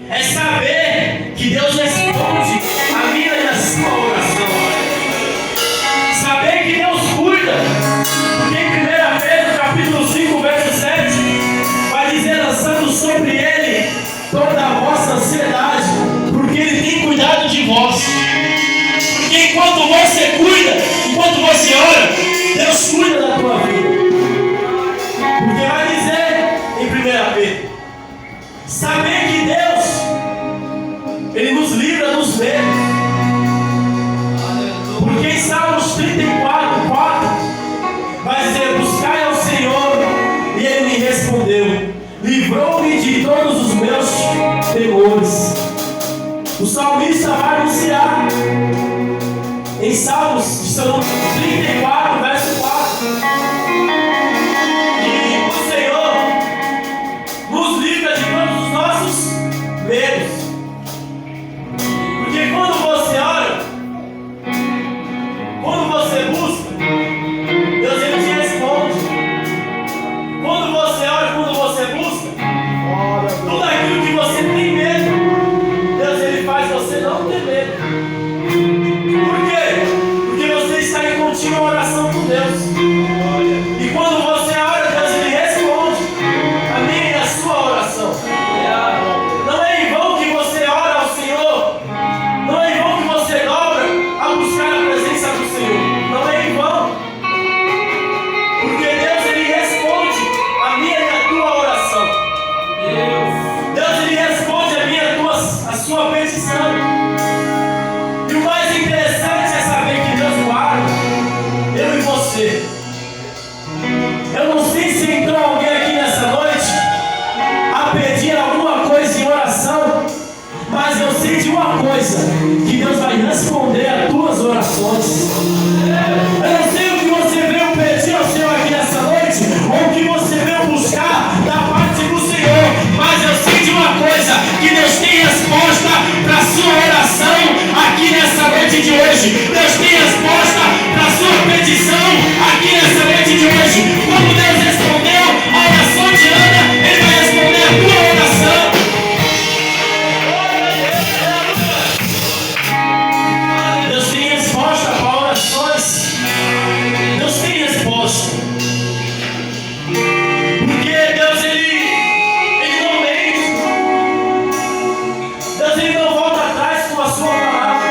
É saber que Deus responde a minha e a sua oração. Saber que Deus cuida. Porque em 1 Pedro capítulo 5, verso 7, vai dizer: lançando sobre Ele toda a vossa ansiedade, porque Ele tem cuidado de vós. Porque enquanto você cuida, enquanto você ora, Deus cuida da tua vida. Porque vai dizer em 1 Pedro: saber que Deus, Ele nos livra dos medos. Porque em Salmos 34, 4, vai dizer: buscai ao Senhor, e Ele me respondeu, livrou-me de todos os meus temores. O salmista vai anunciar em Salmos 34, verso 4, que o Senhor nos livra de todos os nossos medos. Porque quando você ora, quando você busca, Deus Ele te responde. Quando você ora, quando você busca, tudo aquilo que você tem medo, Deus Ele faz você não ter medo. Por quê? Porque você está em contínua oração com Deus. E quando você ora, Deus Ele responde a minha e a sua oração. Não é em vão que você ora ao Senhor. Não é em vão que você dobra a buscar a presença do Senhor. Não é em vão. Porque Deus Ele responde a minha e a tua oração. Deus Ele responde a minha e a sua petição. E o mais interessante é saber que Deus guarda eu e você. Eu não sei se entrou alguém aqui nessa noite a pedir alguma coisa em oração, mas eu sei de uma coisa: que Deus vai responder as tuas orações. Eu não sei o que você veio pedir ao Senhor aqui nessa noite, ou o que você veio buscar da parte do Senhor, mas eu sei de uma coisa: que Deus tem resposta para a sua oração aqui nessa noite de hoje. Deus tem resposta para a sua petição aqui nessa noite de hoje. Como Deus respondeu a oração de Ana, Ele vai responder a tua oração. Deus tem resposta para orações. Deus tem resposta. Porque Deus Ele não mente. Deus Ele não volta atrás com a sua palavra.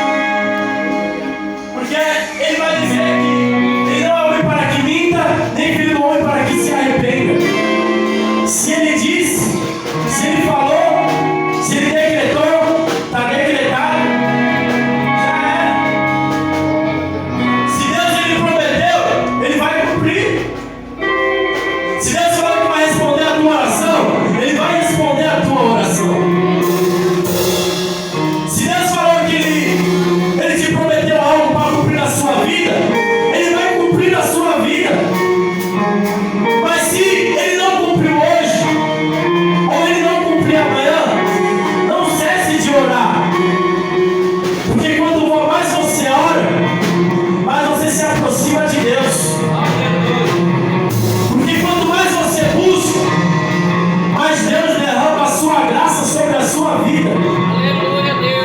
Porque Ele vai dizer que Ele não é homem para que minta, nem filho do homem para que se arrependa. Se Ele disse, se Ele falou, se Ele decretou, está decretado. Já era. Se Deus Ele prometeu, Ele vai cumprir. Se Deus falou que vai responder a tua oração, Ele vai responder a tua oração. Se Deus falou que Ele te prometeu algo para cumprir na sua vida, Ele vai cumprir na sua vida. Mas se Ele não cumpriu hoje, ou Ele não cumprir amanhã, não cesse de orar. Porque quanto mais você ora, mais você se aproxima de Deus. Porque quanto mais você busca, mais Deus derrama a sua graça sobre a sua vida.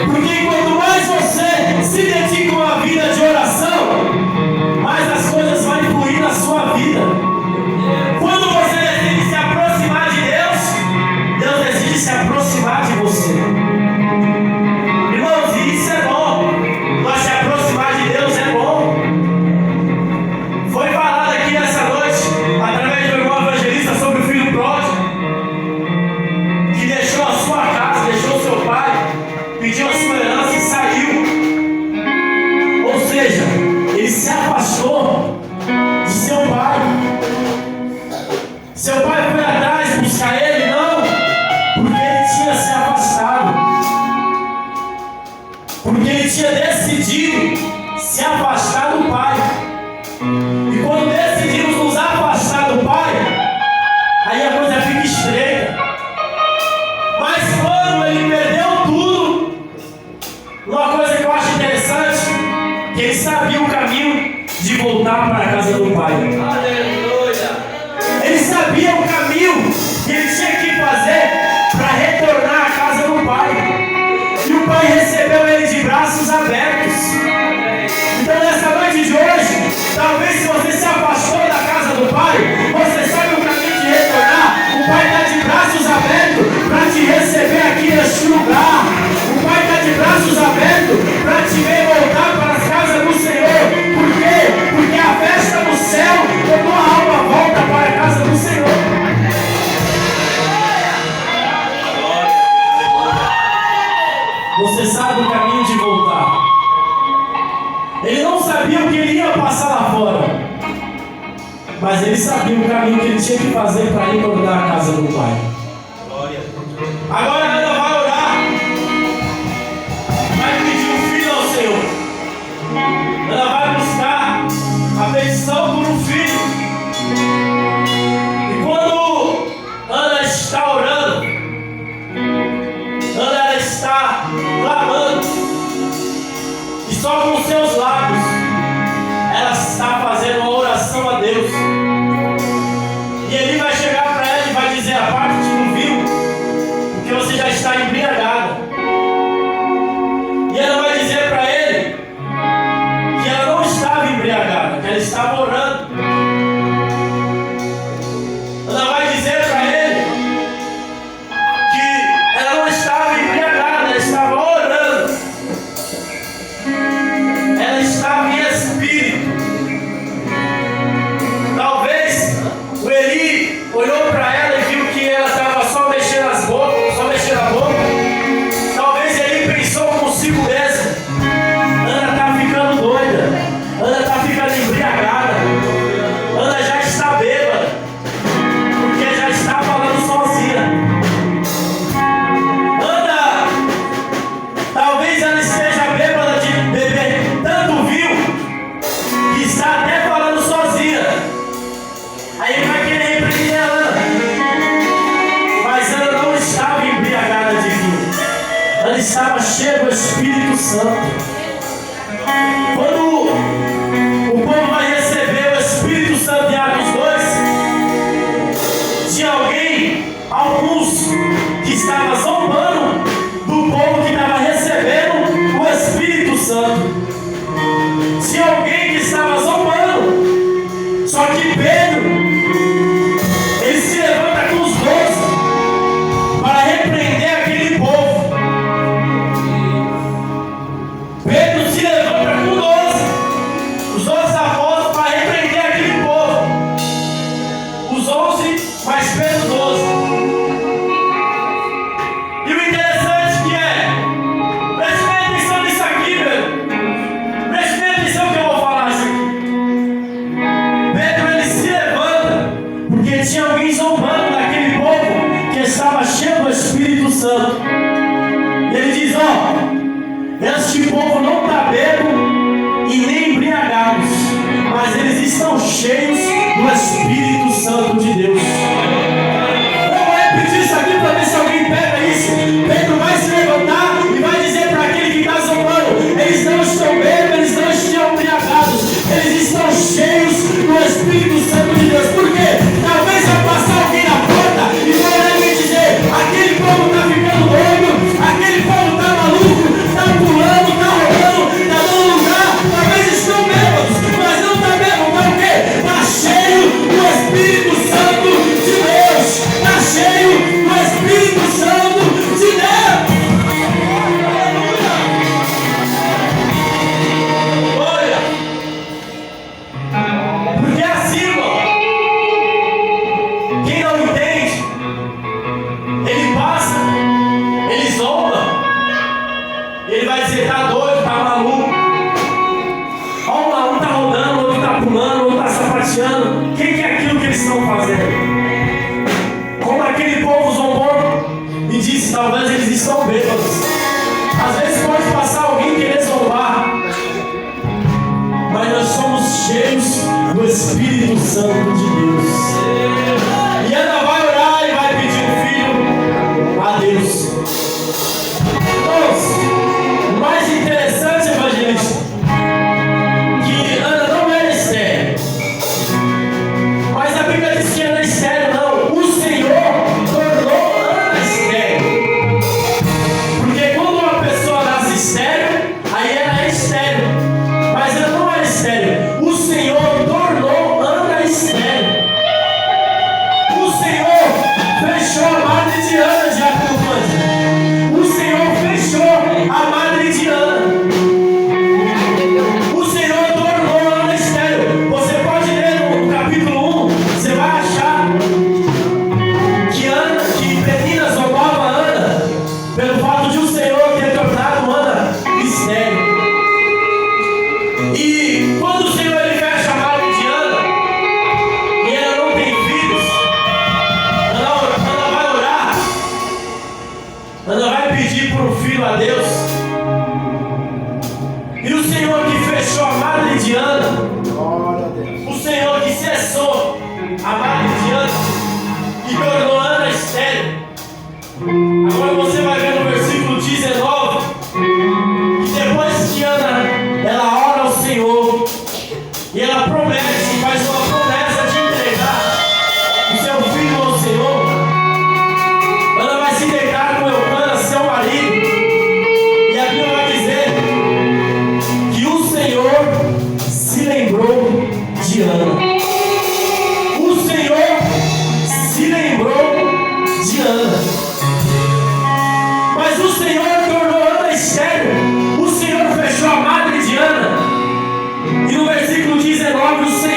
Porque quanto mais você se dedica a uma vida de oração, mais as coisas vão fluir na sua vida. Quando você decide se aproximar de Deus, Deus decide se aproximar de você. Irmãos, e isso é bom. Nós se aproximar de Deus é bom. Foi falado aqui nessa noite, através do irmão evangelista, sobre o filho pródigo, que deixou a sua casa, deixou o seu pai, pediu a sua herança e saiu. Ou seja, ele se afastou de seu pai. Seu pai foi atrás buscar ele? Não, porque ele tinha se afastado. Porque ele tinha decidido se afastar do pai. E quando decidimos nos afastar do pai, aí a coisa fica estreita. Mas quando ele perdeu tudo, uma coisa que eu acho interessante, que ele sabia o caminho de voltar para a casa do pai. Aleluia! Ele sabia o caminho que ele tinha que fazer para retornar à casa do pai. Você sabe o caminho de voltar. Ele não sabia o que ele ia passar lá fora, mas ele sabia o caminho que ele tinha que fazer para ir tornar a casa do Pai. Agora Ana vai orar, vai pedir um filho ao Senhor. Ela vai buscar a petição por um filho. E quando Ana está orando, Ana está clamando, e só com os seus lábios ela está fazendo uma oração a Deus. E ele vai chegar para ela e vai dizer: a parte do vinho, porque você já está embriagada. E ela vai dizer para ele que ela não estava embriagada, que ela estava orando. Ela vai dizer para ele que ela não estava embriagada, ela estava orando. Ela estava em espírito. Talvez o Eli olhou para ela e viu que ela estava só mexendo a boca. Talvez Eli pensou consigo mesmo: Ana está ficando doida, Ana está ficando embriagada, Ana já está bêbada, porque já está falando sozinha. Ana, talvez ela esteja bêbada de beber tanto vinho que está até falando sozinha. Aí ele vai querer repreender a Ana, mas Ana não estava embriagada de vinho, ela estava cheia do Espírito Santo. Quando o povo vai receber o Espírito Santo em Atos 2, tinha alguns que estavam zombando do povo que estava recebendo o Espírito Santo. Tinha alguém que estava zombando, só que Pedro, ele se levanta com os 12 para repreender aquele povo. Pedro se levanta com 12, os 12 apóstolos, para repreender aquele povo. Os 11 mais Pedro 12. E o interessante que preste bem atenção nisso aqui, meu. Preste bem atenção que eu vou falar isso aqui. Pedro, ele se levanta porque tinha alguém zombando daquele povo que estava cheio do Espírito Santo. E ele diz: este povo não está bêbado e nem embriagados, mas eles estão cheios do Espírito Santo de Deus. Eu vou repetir isso aqui para ver se alguém pega isso. Pedro vai se levantar e vai dizer para aquele que está zombando: eles não estão bêbados, eles não estão embriagados, eles estão cheios do Espírito Santo de Deus. Por quê? Talvez vai passar alguém na porta e vai olhar e vai dizer: aquele povo está ficando doido, aquele povo está maluco, está pulando, está rolando, está dando lugar. Talvez estão bêbados, mas não está bêbado, está o quê? Está cheio do Espírito Santo de Deus. Está cheio do Espírito Santo de Deus. Olha, porque assim, irmão, quem não entende, ele passa, ele zomba, ele vai dizer: tá doido, tá maluco. Um tá rodando, outro tá pulando, outro tá sapateando. O que é aquilo que eles estão fazendo? Como aquele povo zombou e disse: talvez eles estão bêbados. Às vezes pode passar alguém querer zombar, mas nós somos cheios do Espírito Santo de Deus. E ela vai orar e vai pedir um filho a Deus. Então, o mais interessante, evangelista, que Ana não era estéril. Mas a Bíblia diz que Ana é estéril, não. O Senhor tornou Ana estéril. Porque quando uma pessoa nasce estéril, aí ela é estéril. Mas ela não era estéril. O Senhor tornou Ana estéril. para o filho a Deus. E o Senhor que fechou a madre de Ana, o Senhor que cessou a madre de Ana e tornou Ana estéril. Agora você vai ver no versículo 19 que depois que Ana ela ora ao Senhor e ela promete, faz uma promessa de entregar o seu filho ao Senhor, ela vai se deitar com Eucana, seu marido, e a Bíblia vai dizer que o Senhor se lembrou de Ana. O Senhor se lembrou de Ana. Mas o Senhor tornou Ana estéril. O Senhor fechou a madre de Ana. E no versículo 19 o Senhor